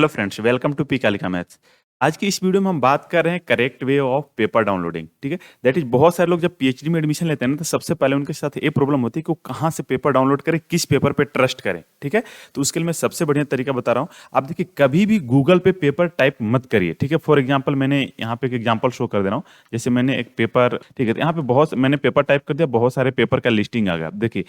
Hello friends, welcome to P Kalika maths. आज की इस वीडियो में हम बात कर रहे हैं correct way of paper downloading. ठीक है, दैट इज बहुत सारे लोग जब पीएचडी में एडमिशन लेते हैं ना, तो सबसे पहले उनके साथ ये प्रॉब्लम होती है कि वो कहाँ से पेपर डाउनलोड करें, किस पेपर पे ट्रस्ट करें। ठीक है, तो उसके लिए मैं सबसे बढ़िया तरीका बता रहा हूँ। आप देखिए, कभी भी गूगल पे पेपर टाइप मत करिए। ठीक है, फॉर एग्जाम्पल मैंने यहाँ पे एक एग्जाम्पल शो कर दे रहा हूँ। जैसे मैंने एक पेपर, ठीक है, यहाँ पे बहुत मैंने पेपर टाइप कर दिया, बहुत सारे पेपर का लिस्टिंग आ गया। आप देखिए,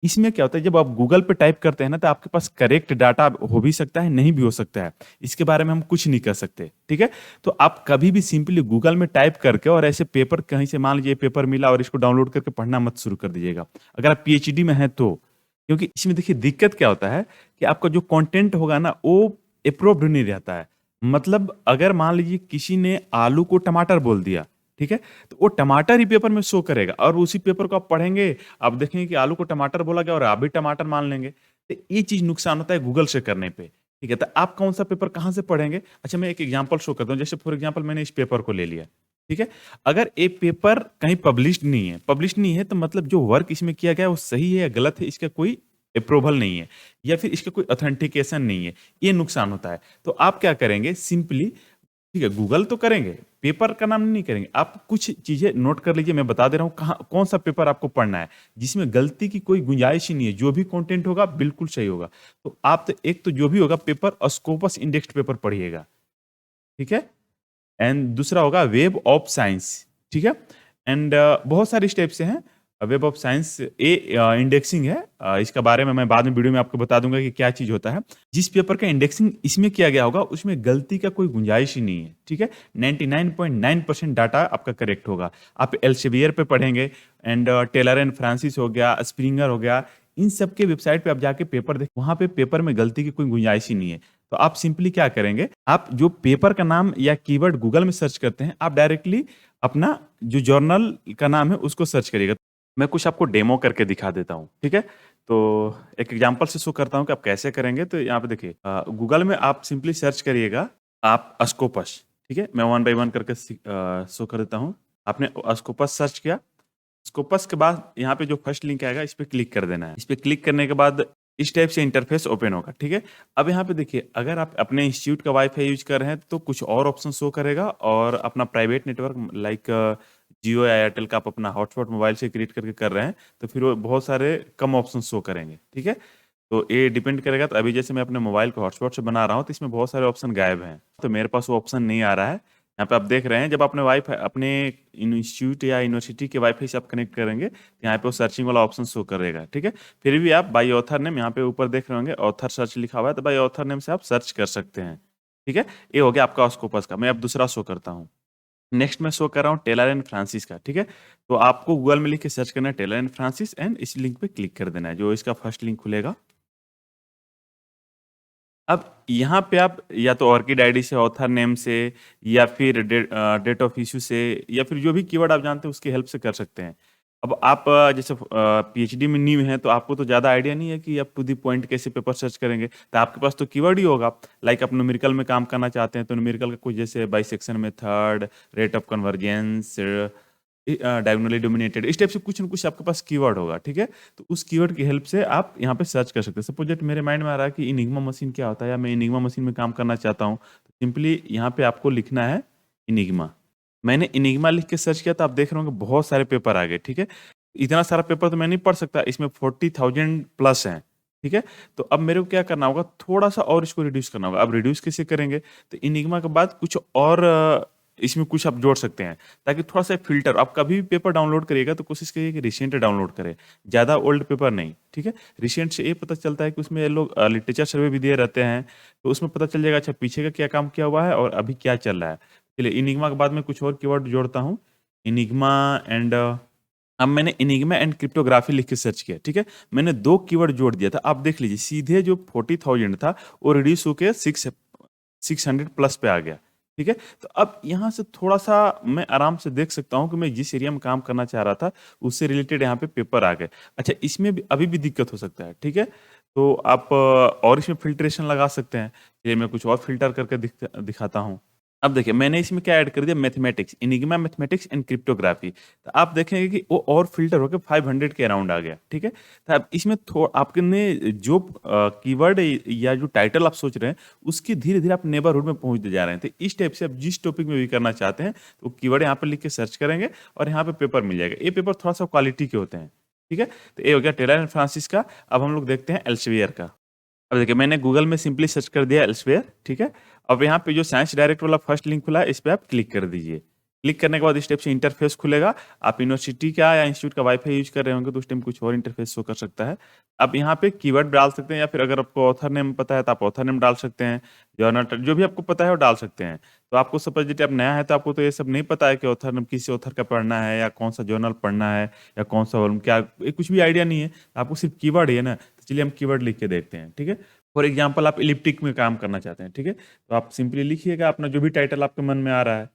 इसमें क्या होता है, जब आप गूगल पे टाइप करते हैं ना, तो आपके पास करेक्ट डाटा हो भी सकता है, नहीं भी हो सकता है। इसके बारे में हम कुछ नहीं कर सकते। ठीक है, तो आप कभी भी सिंपली गूगल में टाइप करके और ऐसे पेपर कहीं से, मान लीजिए पेपर मिला और इसको डाउनलोड करके पढ़ना मत शुरू कर दीजिएगा, अगर आप पीएचडी में हैं तो। क्योंकि इसमें देखिए दिक्कत क्या होता है कि आपका जो कंटेंट होगा ना, वो अप्रूव्ड नहीं रहता है। मतलब अगर मान लीजिए किसी ने आलू को टमाटर बोल दिया, ठीक है, तो वो टमाटर ही पेपर में शो करेगा और उसी पेपर को आप पढ़ेंगे, आप देखेंगे कि आलू को टमाटर बोला गया और आप भी टमाटर मान लेंगे। तो ये चीज नुकसान होता है गूगल से करने पे। ठीक है, तो आप कौन सा पेपर कहाँ से पढ़ेंगे? अच्छा, मैं एक एग्जांपल शो करता हूँ। जैसे फॉर एग्जांपल मैंने इस पेपर को ले लिया। ठीक है, अगर ये पेपर कहीं पब्लिश नहीं है तो मतलब जो वर्क इसमें किया गया है वो सही है या गलत है, इसका कोई अप्रूवल नहीं है, या फिर इसका कोई ऑथेंटिकेशन नहीं है। ये नुकसान होता है। तो आप क्या करेंगे, सिंपली, ठीक है, गूगल तो करेंगे, पेपर का नाम नहीं करेंगे। आप कुछ चीजें नोट कर लीजिए, मैं बता दे रहा हूँ कहाँ कौन सा पेपर आपको पढ़ना है, जिसमें गलती की कोई गुंजाइश ही नहीं है। जो भी कंटेंट होगा बिल्कुल सही होगा। तो आप तो एक तो जो भी होगा पेपर, स्कोपस इंडेक्स्ड पेपर पढ़िएगा। ठीक है, एंड दूसरा होगा वेब ऑफ साइंस। ठीक है, एंड बहुत सारे स्टेप से हैं। Web of science A indexing है। इसका बारे में मैं बाद में वीडियो में आपको बता दूंगा कि क्या चीज होता है। जिस पेपर का इंडेक्सिंग इसमें किया गया होगा उसमें गलती का कोई गुंजाइश ही नहीं है। ठीक है, 99.9% डाटा आपका करेक्ट होगा। आप एल्सेवियर पे पढ़ेंगे, एंड टेलर एंड फ्रांसिस हो गया, स्प्रिंगर हो गया, इन सब के वेबसाइट पे आप जाके पेपर देख, वहां पे पेपर में गलती की कोई गुंजाइश ही नहीं है। तो आप सिंपली क्या करेंगे, आप जो पेपर का नाम या कीवर्ड गूगल में सर्च करते हैं, आप डायरेक्टली अपना जो जर्नल का नाम है उसको सर्च करिएगा। मैं कुछ आपको डेमो करके दिखा देता हूँ। ठीक है, तो एक एग्जांपल से शो करता हूँ कि आप कैसे करेंगे। तो यहाँ पे देखिए, गूगल में आप सिंपली सर्च करिएगा, आप स्कोपस। ठीक है, मैं वन बाय वन करके शो कर देता हूँ। आपने स्कोपस सर्च किया, स्कोपस के बाद यहाँ पे जो फर्स्ट लिंक आएगा इस पे क्लिक कर देना है। इस पे क्लिक करने के बाद इस टाइप से इंटरफेस ओपन होगा। ठीक है, अब यहाँ पे देखिए, अगर आप अपने इंस्टीट्यूट का वाईफाई यूज कर रहे हैं तो कुछ और ऑप्शन शो करेगा, और अपना प्राइवेट नेटवर्क लाइक जियो या एयरटेल का आप अपना हॉटस्पॉट मोबाइल से क्रिएट करके कर रहे हैं तो फिर वो बहुत सारे कम ऑप्शन शो करेंगे। ठीक है, तो ये डिपेंड करेगा। तो अभी जैसे मैं अपने मोबाइल को हॉटस्पॉट से बना रहा हूँ तो इसमें बहुत सारे ऑप्शन गायब हैं, तो मेरे पास वो ऑप्शन नहीं आ रहा है। यहाँ पे आप देख रहे हैं, जब अपने वाईफाई, अपने इंस्टीट्यूट या यूनिवर्सिटी के वाईफाई से आप कनेक्ट करेंगे तो यहाँ पे वो सर्चिंग वाला ऑप्शन शो करेगा। ठीक है, फिर भी आप बाई ऑथर नेम, यहाँ पे ऊपर देख रहे होंगे ऑथर सर्च लिखा हुआ है, तो बाई ऑथर नेम से आप सर्च कर सकते हैं। ठीक है, ये हो गया आपका स्कोपस का। मैं अब दूसरा शो करता हूँ। नेक्स्ट मैं शो कर रहा हूँ टेलर एंड फ्रांसिस का। ठीक है, तो आपको गूगल में लिख के सर्च करना है टेलर एंड फ्रांसिस, एंड इस लिंक पे क्लिक कर देना है, जो इसका फर्स्ट लिंक खुलेगा। अब यहाँ पे आप या तो ऑर्किड आईडी से, ऑथर नेम से, या फिर डेट ऑफ इश्यू से, या फिर जो भी कीवर्ड आप जानते हैं उसकी हेल्प से कर सकते हैं। अब आप जैसे पीएचडी में न्यू हैं तो आपको तो ज़्यादा आइडिया नहीं है कि आप टू दी पॉइंट कैसे पेपर सर्च करेंगे, तो आपके पास तो कीवर्ड ही होगा। लाइक आप न्यूमेरिकल में काम करना चाहते हैं तो न्यूमेरिकल का कुछ, जैसे bisection method, rate of convergence, diagonally dominated, इस टाइप से कुछ न कुछ आपके पास कीवर्ड होगा। ठीक है, तो उस कीवर्ड की हेल्प से आप यहाँ पे सर्च कर सकते हैं। सपोज दैट मेरे माइंड में आ रहा है कि इनिग्मा मशीन क्या होता है, या मैं इनिग्मा मशीन में काम करना चाहता हूँ, तो सिंपली यहाँ पे आपको लिखना है इनिग्मा। मैंने इनिग्मा लिख के सर्च किया तो आप देख रहे होंगे बहुत सारे पेपर आ गए। ठीक है, इतना सारा पेपर तो मैं नहीं पढ़ सकता, इसमें 40,000 प्लस हैं। ठीक है, तो अब मेरे को क्या करना होगा, थोड़ा सा और इसको रिड्यूस करना होगा। अब रिड्यूस कैसे करेंगे, तो इनिग्मा के बाद कुछ और इसमें कुछ आप जोड़ सकते हैं, ताकि थोड़ा सा फिल्टर, आप कभी भी पेपर डाउनलोड करिएगा तो कोशिश करिए कि रिसेंट डाउनलोड करें, ज़्यादा ओल्ड पेपर नहीं। ठीक है, रिसेंट से ये पता चलता है कि उसमें ये लोग लिटरेचर सर्वे भी दिए रहते हैं, तो उसमें पता चल जाएगा अच्छा पीछे का क्या काम किया हुआ है और अभी क्या चल रहा है। चलिए, इनिग्मा के बाद में कुछ और कीवर्ड जोड़ता हूँ, इनिग्मा एंड अब मैंने इनिग्मा एंड क्रिप्टोग्राफी लिख के सर्च किया। ठीक है, मैंने दो कीवर्ड जोड़ दिया था। आप देख लीजिए, सीधे जो 40,000 था वो रिड्यूस होकर 600 प्लस पे आ गया। ठीक है, तो अब यहाँ से थोड़ा सा मैं आराम से देख सकता हूँ कि मैं जिस एरिया में काम करना चाह रहा था उससे रिलेटेड यहाँ पे पेपर आ गए। अच्छा, इसमें भी अभी भी दिक्कत हो सकता है। ठीक है, तो आप और इसमें फिल्ट्रेशन लगा सकते हैं। चलिए मैं कुछ और फिल्टर करके दिखाता हूँ। अब देखिए मैंने इसमें क्या ऐड कर दिया, mathematics, enigma mathematics and cryptography. तो आप देखेंगे कि वो और फ़िल्टर होके 500 के अराउंड आ गया, ठीक है? तो अब इसमें थो आपने जो कीवर्ड या जो टाइटल आप सोच रहे हैं, उसकी धीरे-धीरे आप नेबरहुड में पहुँचते जा रहे हैं। तो इस टाइप से आप जिस टॉपिक में भी करना चाहते हैं, तो कीवर्ड यहाँ पे लिख के सर्च करेंगे और यहाँ पे पेपर मिल जाएगा। ये पेपर थोड़ा-सा क्वालिटी के होते हैं, ठीक है? तो ये हो गया टेलर एंड फ्रांसिस का। अब हम लोग देखते हैं एल्सेवियर का। अब देखिए मैंने गूगल में सिंपली सर्च कर दिया एल्सेवियर, ठीक है? अब यहाँ पे जो साइंस डायरेक्ट वाला फर्स्ट लिंक खुला है, इस पे आप क्लिक कर दीजिए। क्लिक करने के बाद इस टाइप से इंटरफेस खुलेगा। आप यूनिवर्सिटी का या इंस्टीट्यूट का वाईफ़ाई यूज़ कर रहे होंगे तो उस टाइम कुछ और इंटरफेस शो कर सकता है। आप यहाँ पे कीवर्ड डाल सकते हैं या फिर अगर आपको ऑथर नेम पता है तो आप ऑथर नेम डाल सकते हैं। जर्नल जो भी आपको पता है वो डाल सकते हैं। तो आपको सपोज़ लीजिए आप नया है तो आपको तो ये सब नहीं पता है कि ऑथर नेम किस ऑथर का पढ़ना है या कौन-सा जर्नल पढ़ना है या कौन-सा वॉल्यूम क्या, ये कुछ भी आइडिया नहीं है। आपको सिर्फ़ कीवर्ड ही है ना, तो चलिए हम कीवर्ड लिख के देखते हैं, ठीक है? फॉर एग्जाम्पल आप इलिप्टिक में काम करना चाहते हैं, ठीक है? तो आप सिंपली लिखिएगा अपना जो भी टाइटल आपके मन में आ रहा है।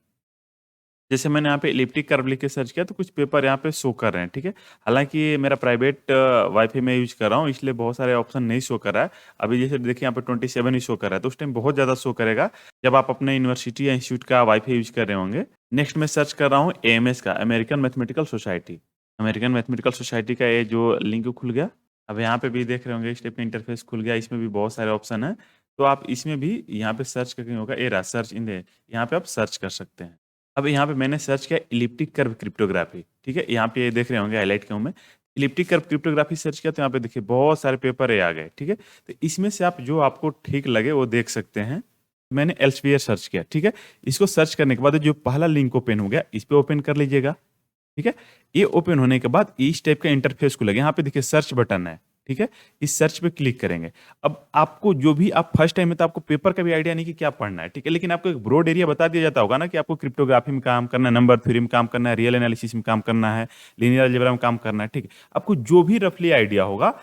जैसे मैंने यहाँ पे इलिप्टिक कर्व लिख के सर्च किया तो कुछ पेपर यहाँ पे शो कर रहे हैं, ठीक है? हालाँकि मेरा प्राइवेट वाईफ़ाई मैं यूज़ कर रहा हूँ इसलिए बहुत सारे ऑप्शन नहीं शो कर रहा है। अभी जैसे देखिए यहाँ पे 27 ही शो कर रहा है, तो उस टाइम बहुत ज़्यादा शो करेगा जब आप अपने यूनिवर्सिटी या इंस्टीट्यूट का वाईफ़ाई यूज़ कर रहे होंगे। नेक्स्ट मैं सर्च कर रहा हूँ एएमएस का, American Mathematical society. American Mathematical society का ये जो लिंक खुल गया। अब यहाँ पे भी देख रहे होंगे इस टाइप का इंटरफेस खुल गया, इसमें भी बहुत सारे ऑप्शन हैं। तो आप इसमें भी यहाँ पे सर्च करके होगा, ये रहा सर्च इन द, यहाँ पे आप सर्च कर सकते हैं। अब यहाँ पे मैंने सर्च किया इलिप्टिक कर्व क्रिप्टोग्राफी, ठीक है? यहाँ पे ये देख रहे होंगे हाइलाइट किया हूँ मैं। इलिप्टिक कर्व क्रिप्टोग्राफी सर्च किया तो यहाँ पे देखिए बहुत सारे पेपर ये आ गए, ठीक है? तो इसमें से आप जो आपको ठीक लगे वो देख सकते हैं। मैंने एल्सेवियर सर्च किया, ठीक है? इसको सर्च करने के बाद जो पहला लिंक ओपन हो गया, इस पे ओपन कर लीजिएगा, ठीक है? ये ओपन होने के बाद इस टाइप का इंटरफेस खुलेगा। यहाँ पे देखिए सर्च बटन है, ठीक है? इस सर्च पे क्लिक करेंगे। अब आपको जो भी आप फर्स्ट टाइम में तो आपको पेपर का भी आइडिया नहीं कि क्या पढ़ना है, ठीक है? लेकिन आपको एक ब्रॉड एरिया बता दिया जाता होगा ना कि आपको क्रिप्टोग्राफी में काम करना है, नंबर थ्योरी में काम करना है, रियल एनालिसिस में काम करना है, लीनियर अलजेब्रा में काम करना है, ठीक है? आपको जो भी रफली आइडिया होगा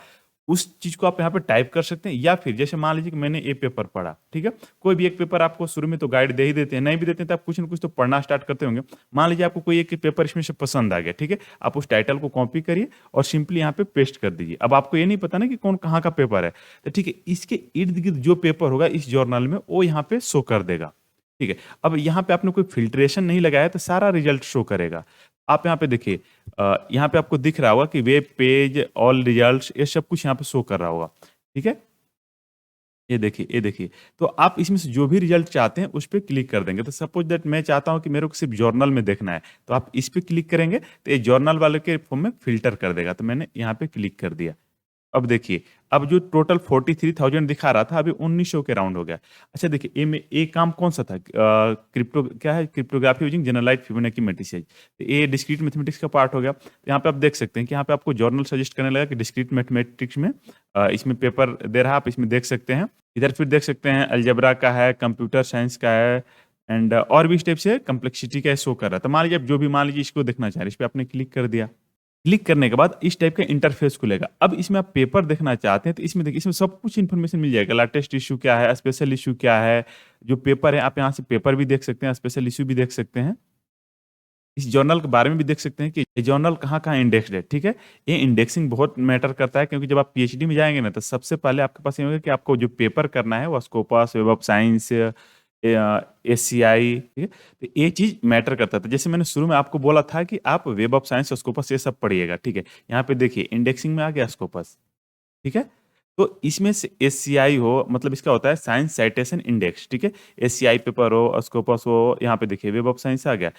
उस चीज़ को आप यहाँ पे टाइप कर सकते हैं या फिर जैसे मान लीजिए कि मैंने ये पेपर पढ़ा, ठीक है? कोई भी एक पेपर आपको शुरू में तो गाइड दे ही देते हैं, नहीं भी देते हैं तो आप कुछ न कुछ तो पढ़ना स्टार्ट करते होंगे। मान लीजिए आपको कोई एक पेपर इसमें से पसंद आ गया, ठीक है? आप उस टाइटल को कॉपी करिए और सिंपली यहाँ पे पेस्ट कर दीजिए। अब आपको ये नहीं पता ना कि कौन कहाँ का पेपर है, तो ठीक है, इसके इर्द-गिर्द जो पेपर होगा इस जर्नल में वो यहाँ पे शो कर देगा, ठीक है? अब यहाँ पे आपने कोई फ़िल्ट्रेशन नहीं लगाया तो सारा रिज़ल्ट शो करेगा। आप यहाँ पे देखिए यहाँ पे आपको दिख रहा होगा कि वेब पेज, ऑल रिजल्ट्स ये सब कुछ यहाँ पे शो कर रहा होगा, ठीक है? ये देखिए, ये देखिए। तो आप इसमें से जो भी रिजल्ट चाहते हैं, उस पे क्लिक कर देंगे। तो सपोज़ दैट मैं चाहता हूँ कि मेरे को सिर्फ़ जर्नल में देखना है, तो आप इस पे क्लिक करेंगे, तो ये जर्नल वाले के फॉर्म में फ़िल्टर कर देगा। तो मैंने यहाँ पे क्लिक कर दिया। अब देखिए, अब जो टोटल 43,000 दिखा रहा था, अभी 1900 के राउंड हो गया। अच्छा देखिए, ए में ए काम कौन-सा था? क्रिप्टो क्या है? Cryptography using generalised Fibonacci matrices. तो ये डिस्क्रीट मैथमेटिक्स का पार्ट हो गया। तो यहाँ पे आप देख सकते हैं कि यहाँ पे आपको जर्नल सजेस्ट करने लगा कि डिस्क्रीट मैथमेटिक्स में इसमें पेपर दे रहा है, आप इसमें देख सकते हैं। इधर फिर देख सकते हैं अलजेब्रा का है, कंप्यूटर साइंस का है एंड और भी इस टाइप से कॉम्प्लेक्सिटी का शो कर रहा है। तो मान लीजिए आप जो भी मान लीजिए इसको देखना चाह रहे हैं, इस पे आपने क्लिक कर दिया। क्लिक करने के बाद इस टाइप का इंटरफेस खुलेगा। अब इसमें आप पेपर देखना चाहते हैं तो इसमें देखिए इसमें सब कुछ इन्फॉर्मेशन मिल जाएगा। लेटेस्ट इश्यू क्या है, स्पेशल इश्यू क्या है, जो पेपर है आप यहाँ से पेपर भी देख सकते हैं, स्पेशल इश्यू भी देख सकते हैं। इस जर्नल के बारे में भी देख सकते हैं कि ये जर्नल कहाँ-कहाँ इंडेक्स्ड है, ठीक है? ये इंडेक्सिंग बहुत मैटर करता है क्योंकि जब आप पीएचडी में जाएँगे ना तो सबसे पहले आपके पास ये होगा कि आपको जो पेपर करना है वो Scopus, Web of science SCI, ठीक है? तो ये चीज़ मैटर करता था। जैसे मैंने शुरू में आपको बोला था कि आप वेब ऑफ साइंस, स्कोपस ये सब पढ़िएगा, ठीक है? यहाँ पे देखिए इंडेक्सिंग में आ गया स्कोपस, ठीक है? तो इसमें से एससीआई हो मतलब इसका होता है साइंस साइटेशन इंडेक्स, ठीक है? एससीआई पेपर हो, स्कोपस हो, यहाँ पे देखिए वेब ऑफ साइंस आ गया।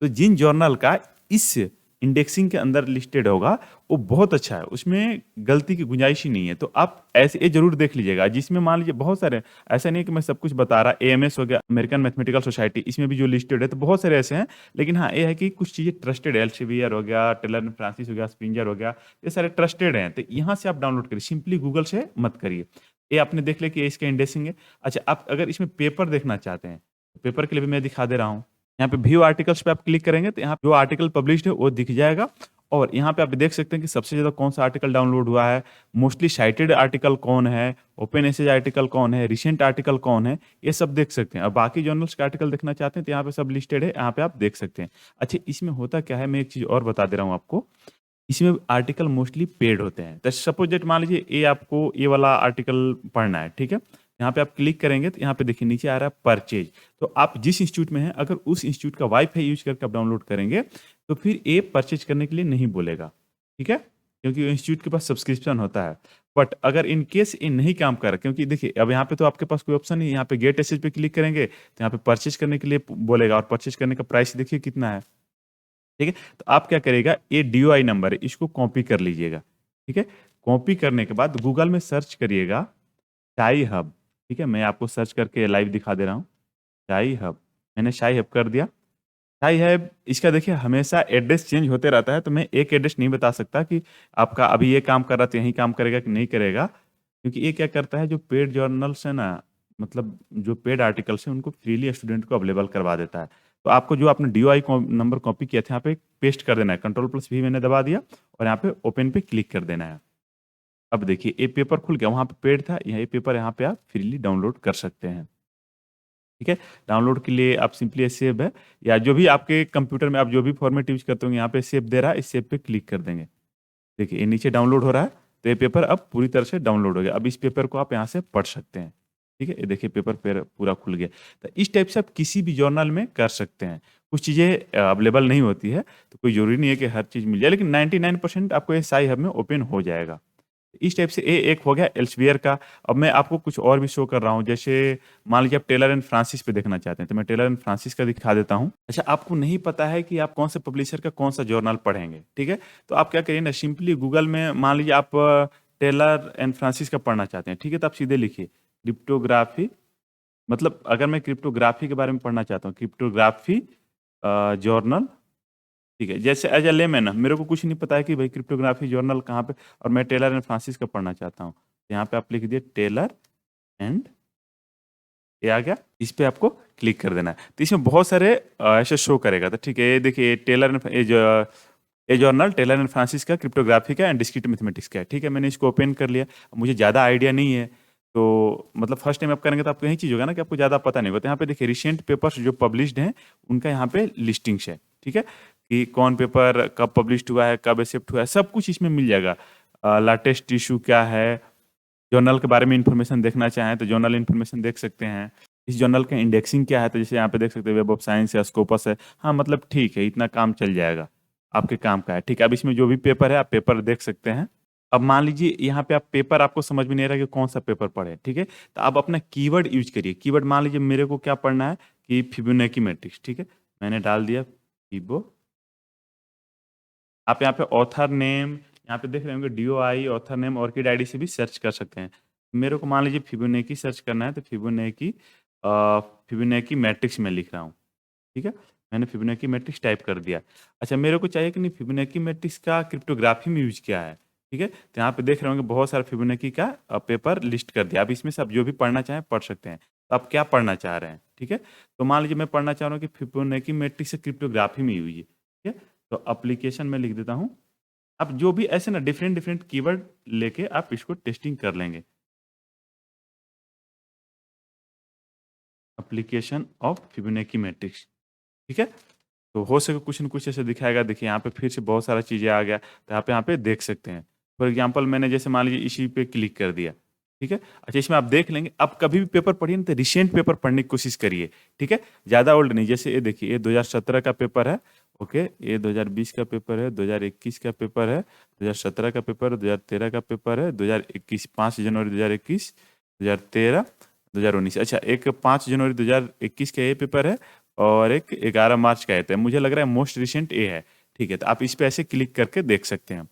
तो जिन जर्नल का इस इंडेक्सिंग के अंदर लिस्टेड होगा, वो बहुत अच्छा है, उसमें गलती की गुंजाइश ही नहीं है। तो आप ऐसे ये ज़रूर देख लीजिएगा, जिसमें मान लीजिए बहुत सारे ऐसा नहीं है कि मैं सब कुछ बता रहा, एएमएस हो गया, अमेरिकन मैथमेटिकल सोसाइटी, इसमें भी जो लिस्टेड है, तो बहुत सारे ऐसे हैं। लेकिन हाँ, ये है कि कुछ चीज़ें ट्रस्टेड है, एल्सेवियर हो गया, टेलर एंड फ्रांसिस हो गया, स्प्रिंगर हो गया, ये सारे ट्रस्टेड हैं। तो यहाँ से आप डाउनलोड करिए, सिंपली गूगल से मत करिए। ये आपने देख लिया कि ये इसका इंडेक्सिंग है। अच्छा, आप अगर इसमें पेपर देखना चाहते हैं, पेपर के लिए भी मैं दिखा दे रहा हूँ। यहाँ पे व्यू आर्टिकल्स पे आप क्लिक करेंगे तो यहाँ जो आर्टिकल पब्लिश्ड है वो दिख जाएगा और यहाँ पे आप देख सकते हैं कि सबसे ज़्यादा कौन सा आर्टिकल डाउनलोड हुआ है, मोस्टली साइटेड आर्टिकल कौन है, ओपन एसेज आर्टिकल कौन है, रिसेंट आर्टिकल कौन है, ये सब देख सकते हैं। और बाकी जर्नल्स के आर्टिकल देखना चाहते हैं तो यहाँ पे सब लिस्टेड है, यहाँ पे आप देख सकते हैं। अच्छा, इसमें होता क्या है, मैं एक चीज़ और बता दे रहा हूँ आपको। इसमें आर्टिकल मोस्टली पेड होते हैं। तो सपोज दैट मान लीजिए ये आपको ये वाला आर्टिकल पढ़ना है, ठीक है? यहाँ पे आप क्लिक करेंगे तो यहाँ पे देखिए नीचे आ रहा है परचेज। तो आप जिस इंस्टीट्यूट में हैं, अगर उस इंस्टीट्यूट का वाईफाई यूज करके आप डाउनलोड करेंगे तो फिर ये परचेज करने के लिए नहीं बोलेगा, ठीक है, क्योंकि इंस्टीट्यूट के पास सब्सक्रिप्शन होता है। बट अगर इन केस ये नहीं काम कर रहा, क्योंकि देखिए अब यहाँ पे तो आपके पास कोई ऑप्शन नहीं है, यहाँ पे गेट एसेज पे क्लिक करेंगे तो यहाँ पे परचेज करने के लिए बोलेगा, और परचेज करने का प्राइस देखिए कितना है, ठीक है। तो आप क्या करेगा, ये DOI नंबर है, इसको कॉपी कर लीजिएगा, ठीक है। कॉपी करने के बाद गूगल में सर्च करिएगा शाई हब, ठीक है, मैं आपको सर्च करके लाइव दिखा दे रहा हूँ। शाई हब, मैंने शाई हब कर दिया। शाई हब, इसका देखिए हमेशा एड्रेस चेंज होते रहता है, तो मैं एक एड्रेस नहीं बता सकता कि आपका अभी ये काम कर रहा है तो यहीं काम करेगा कि नहीं करेगा, क्योंकि ये क्या करता है, जो पेड जर्नल्स है ना, मतलब जो पेड आर्टिकल्स हैं उनको फ्रीली स्टूडेंट को अवेलेबल करवा देता है। तो आपको जो आपने DOI नंबर कॉपी किया था यहाँ पे पेस्ट कर देना है, Ctrl+V मैंने दबा दिया और यहाँ पे ओपन पे क्लिक कर देना है। अब देखिए ये पेपर खुल गया, वहाँ पे पेड था, ये पेपर यहाँ पे आप फ्रीली डाउनलोड कर सकते हैं, ठीक है। डाउनलोड के लिए आप सिंपली सेव है, या जो भी आपके कंप्यूटर में आप जो भी फॉर्मेट यूज करते होंगे यहाँ पे सेव दे रहा है, इस सेव पे क्लिक कर देंगे। देखिए ये नीचे डाउनलोड हो रहा है, तो ये पेपर अब पूरी तरह से डाउनलोड हो गया। अब इस पेपर को आप यहाँ से पढ़ सकते हैं, ठीक है। ये देखिए पेपर पूरा खुल गया। तो इस टाइप से आप किसी भी जर्नल में कर सकते हैं। कुछ चीज़ें अवेलेबल नहीं होती है, तो कोई ज़रूरी नहीं है कि हर चीज़ मिल जाए, लेकिन 99% आपको ये साई हब में ओपन हो जाएगा। इस टाइप से ये एक हो गया एल्सवियर का। अब मैं आपको कुछ और भी शो कर रहा हूँ, जैसे मान लीजिए आप टेलर एंड फ्रांसिस पे देखना चाहते हैं, तो मैं टेलर एंड फ्रांसिस का दिखा देता हूँ। अच्छा, आपको नहीं पता है कि आप कौन से पब्लिशर का कौन सा जर्नल पढ़ेंगे, ठीक है, तो आप क्या करिए ना, सिंपली गूगल में मान लीजिए आप टेलर एंड फ्रांसिस का पढ़ना चाहते हैं, ठीक है, तो आप सीधे लिखिए क्रिप्टोग्राफी, मतलब अगर मैं क्रिप्टोग्राफी के बारे में पढ़ना चाहता हूँ, क्रिप्टोग्राफी जर्नल, ठीक है। जैसे एज ए लेमैन मेरे को कुछ नहीं पता है कि भाई क्रिप्टोग्राफी जर्नल कहाँ पे, और मैं टेलर एंड फ्रांसिस का पढ़ना चाहता हूँ, यहाँ पे आप लिख दिए टेलर एंड, ये आ गया, इस पे आपको क्लिक कर देना है। तो इसमें बहुत सारे ऐसे शो करेगा, तो ठीक है, ये देखिए टेलर एंड ये जर्नल टेलर एंड फ्रांसिस का क्रिप्टोग्राफी का एंड डिस्क्रीट मैथमेटिक्स का है, ठीक है। मैंने इसको ओपन कर लिया। अब मुझे ज़्यादा आइडिया नहीं है, तो मतलब फर्स्ट टाइम आप करेंगे तो आपको यही चीज़ होगा ना कि आपको ज़्यादा पता नहीं होगा। तो यहाँ पे देखिए रिसेंट पेपर्स जो पब्लिश्ड हैं उनका यहाँ पे लिस्टिंग्स है, ठीक है, कि कौन पेपर कब पब्लिश्ड हुआ है, कब एक्सेप्ट हुआ है, सब कुछ इसमें मिल जाएगा। लेटेस्ट इशू क्या है, जर्नल के बारे में इंफॉर्मेशन देखना चाहें तो जर्नल इंफॉर्मेशन देख सकते हैं। इस जर्नल का इंडेक्सिंग क्या है, तो जैसे यहाँ पे देख सकते हैं वेब ऑफ साइंस है, स्कोपस है, हाँ मतलब ठीक है, इतना काम चल जाएगा, आपके काम का है, ठीक है। अब इसमें जो भी पेपर है आप पेपर देख सकते हैं। अब मान लीजिए यहाँ पे आप पेपर आपको समझ में नहीं आ रहा कि कौन सा पेपर पढ़े, ठीक है, तो आप अपना कीवर्ड यूज करिए। कीवर्ड मान लीजिए मेरे को क्या पढ़ना है कि फिबोनाची मैट्रिक्स, ठीक है, मैंने डाल दिया फिबो। आप यहाँ पे ऑथर नेम यहाँ पे देख रहे होंगे DOI, author name, orchid ID से भी सर्च कर सकते हैं। मेरे को मान लीजिए फिबोनाची सर्च करना है, तो फिबोनाची मैट्रिक्स में लिख रहा हूँ, ठीक है, मैंने फिबोनाची मैट्रिक्स टाइप कर दिया। अच्छा, मेरे को चाहिए कि नहीं फिबोनाची मैट्रिक्स का क्रिप्टोग्राफी में यूज किया है, ठीक है, तो यहाँ पे देख रहे होंगे बहुत सारा फिबोनाची का पेपर लिस्ट कर दिया। अब इसमें से आप जो भी पढ़ना चाहें पढ़ सकते हैं। तो आप क्या पढ़ना चाह रहे हैं, ठीक है, तो मान लीजिए मैं पढ़ना चाह रहा हूँ कि फिबोनाची मैट्रिक्स से क्रिप्टोग्राफी में यूज है, ठीक है, तो एप्लीकेशन में लिख देता हूँ। अब जो भी ऐसे ना डिफरेंट डिफरेंट कीवर्ड लेके आप इसको टेस्टिंग कर लेंगे। एप्लीकेशन ऑफ फिबोनाची मैट्रिक्स, ठीक है, तो हो सके कुछ न कुछ ऐसे दिखाएगा। देखिए यहाँ पे फिर से बहुत सारा चीज़ें आ गया, तो आप यहाँ पे देख सकते हैं। फॉर एग्जांपल मैंने जैसे मान लीजिए इसी पे क्लिक कर दिया, ठीक है। अच्छा, इसमें आप देख लेंगे, आप कभी भी पेपर पढ़िए ना तो रिसेंट पेपर पढ़ने की कोशिश करिए, ठीक है, ज़्यादा ओल्ड नहीं। जैसे ये देखिए ये 2017 का पेपर है, ओके, ये 2020 का पेपर है, 2021 का पेपर है, 2017 का पेपर है, 2013 का पेपर है, 2021 5 जनवरी 2021, 2013, 2019। अच्छा, एक 5 जनवरी 2021 का ये पेपर है और एक 11 मार्च का है, तो मुझे लग रहा है मोस्ट रिसेंट ए है, ठीक है। तो आप इस पे ऐसे क्लिक करके देख सकते हैं,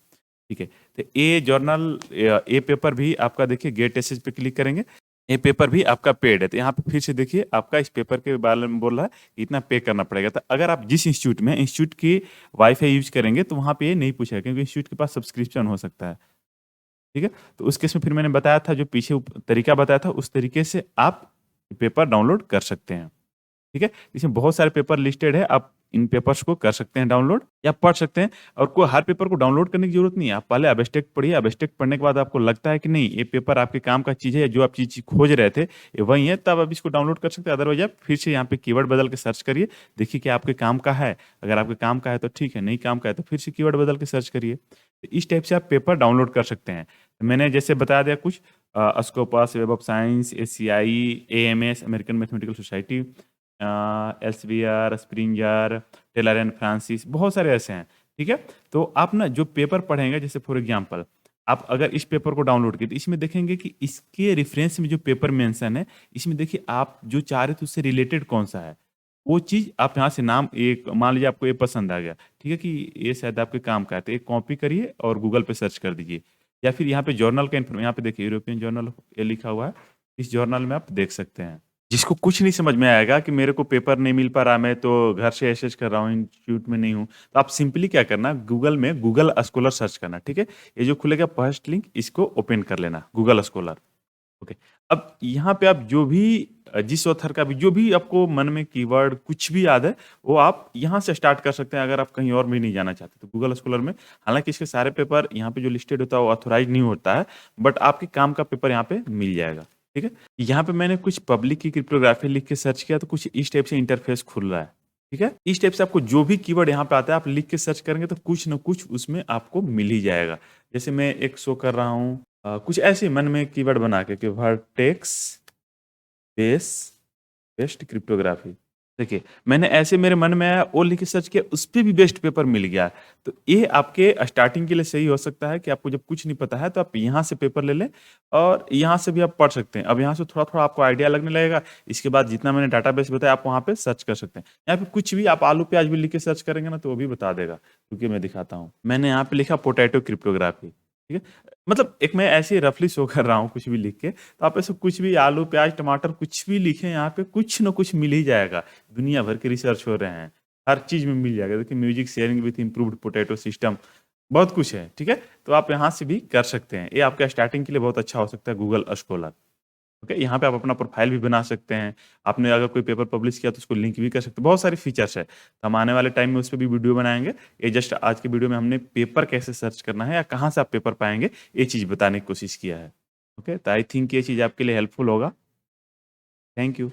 ठीक है। तो ए जर्नल ए पेपर भी आपका देखिए गेट एसेज पे क्लिक करेंगे, ये पेपर भी आपका पेड है। तो यहाँ पे फिर से देखिए आपका इस पेपर के बारे में बोल रहा है कि इतना पे करना पड़ेगा। तो अगर आप जिस इंस्टीट्यूट में इंस्टीट्यूट की वाईफाई यूज करेंगे तो वहाँ पे ये नहीं पूछेगा, क्योंकि इंस्टीट्यूट के पास सब्सक्रिप्शन हो सकता है, ठीक है। तो उस केस में फिर मैंने बताया था, जो पीछे तरीका बताया था उस तरीके से आप पेपर डाउनलोड कर सकते हैं, ठीक है। इसमें बहुत सारे पेपर लिस्टेड है, आप इन पेपर्स को कर सकते हैं डाउनलोड या पढ़ सकते हैं। और कोई हर पेपर को डाउनलोड करने की जरूरत नहीं है, आप पहले एब्स्ट्रैक्ट पढ़िए। एब्स्ट्रैक्ट पढ़ने के बाद आपको लगता है कि नहीं ये पेपर आपके काम का चीज़ है, जो आप चीज़ खोज रहे थे ये वही है, तब आप इसको डाउनलोड कर सकते हैं। अदरवाइज आप फिर से यहाँ पे कीवर्ड बदल के सर्च करिए, देखिए कि आपके काम का है। अगर आपके काम का है तो ठीक है, नहीं काम का है तो फिर से कीवर्ड बदल के सर्च करिए। तो इस टाइप से आप पेपर डाउनलोड कर सकते हैं। मैंने जैसे बता दिया कुछ, Scopus, Web of Science, ACI, AMS, American Mathematical Society, Elsevier, Springer, Taylor and Francis, बहुत सारे ऐसे हैं। ठीक है, तो आप ना जो पेपर पढ़ेंगे, जैसे फॉर एग्जांपल आप अगर इस पेपर को डाउनलोड किए तो इसमें देखेंगे कि इसके रेफरेंस में जो पेपर मेंशन है, इसमें देखिए आप जो चाह रहे थे उससे रिलेटेड कौन सा है, वो चीज़ आप यहाँ से नाम, एक मान लीजिए आपको ये पसंद आ गया, ठीक है, कि ये शायद आपके काम का है, तो एक कॉपी करिए और गूगल पे सर्च कर दीजिए। या फिर यहाँ पे जर्नल का इन्फॉर्म, यहाँ पे देखिए यूरोपियन जर्नल ये लिखा हुआ है, इस जर्नल में आप देख सकते हैं। जिसको कुछ नहीं समझ में आएगा कि मेरे को पेपर नहीं मिल पा रहा, मैं तो घर से एसेस कर रहा हूँ, इंस्टीट्यूट में नहीं हूँ, तो आप सिंपली क्या करना, गूगल में गूगल स्कॉलर सर्च करना। ठीक है, ये जो खुलेगा फर्स्ट लिंक, इसको ओपन कर लेना, गूगल स्कॉलर। ओके, अब यहाँ पे आप जो भी जिस ऑथर का भी जो भी आपको मन में कीवर्ड कुछ भी याद है, वो आप यहाँ से स्टार्ट कर सकते हैं, अगर आप कहीं और भी नहीं जाना चाहते तो गूगल स्कॉलर में। हालांकि इसके सारे पेपर यहाँ पे जो लिस्टेड होता है वो ऑथोराइज नहीं होता है, बट आपके काम का पेपर यहाँ पे मिल जाएगा। ठीक है, यहाँ पे मैंने कुछ पब्लिक की क्रिप्टोग्राफी लिख के सर्च किया, तो कुछ इस टाइप से इंटरफेस खुल रहा है। ठीक है, इस टाइप से आपको जो भी कीवर्ड यहाँ पे आता है, आप लिख के सर्च करेंगे तो कुछ ना कुछ उसमें आपको मिल ही जाएगा। जैसे मैं एक शो कर रहा हूँ, कुछ ऐसे मन में कीवर्ड बना के कि वर्टेक्स बेस बेस्ट क्रिप्टोग्राफी। देखिए, मैंने ऐसे मेरे मन में आया, वो लिख के सर्च किया, उस पे भी बेस्ट पेपर मिल गया। तो ये आपके स्टार्टिंग के लिए सही हो सकता है कि आपको जब कुछ नहीं पता है तो आप यहाँ से पेपर ले लें और यहाँ से भी आप पढ़ सकते हैं। अब यहाँ से थोड़ा-थोड़ा आपको आइडिया लगने लगेगा, इसके बाद जितना मैंने डाटाबेस बताया आप वहाँ पे सर्च कर सकते हैं। यहाँ पे कुछ भी आप आलू प्याज भी लिख के सर्च करेंगे ना तो वो भी बता देगा, क्योंकि मैं दिखाता हूँ। मैंने यहाँ पे लिखा पोटैटो क्रिप्टोग्राफी, ठीक है? मतलब एक मैं ऐसे ही रफली शो कर रहा हूँ कुछ भी लिख के, तो आप ऐसे कुछ भी आलू, प्याज, टमाटर कुछ भी लिखें यहाँ पे कुछ न कुछ मिल ही जाएगा। दुनिया भर के रिसर्च हो रहे हैं, हर चीज़ में मिल जाएगा। देखिए music sharing with improved potato system, बहुत कुछ है, ठीक है? तो आप यहाँ से भी कर सकते हैं। ये आपका स्टार्टिंग के लिए बहुत अच्छा हो सकता है गूगल स्कॉलर। ओके, यहाँ पे आप अपना प्रोफाइल भी बना सकते हैं। आपने अगर कोई पेपर पब्लिश किया तो उसको लिंक भी कर सकते हैं। बहुत सारे फीचर्स है। तो हम आने वाले टाइम में उस पे भी वीडियो बनाएँगे। ये जस्ट आज की वीडियो में हमने पेपर कैसे सर्च करना है या कहाँ से आप पेपर पाएँगे, ये चीज़ बताने की कोशिश किया है। ओके, तो आई थिंक ये चीज़ आपके लिए हेल्पफुल होगा। Thank you.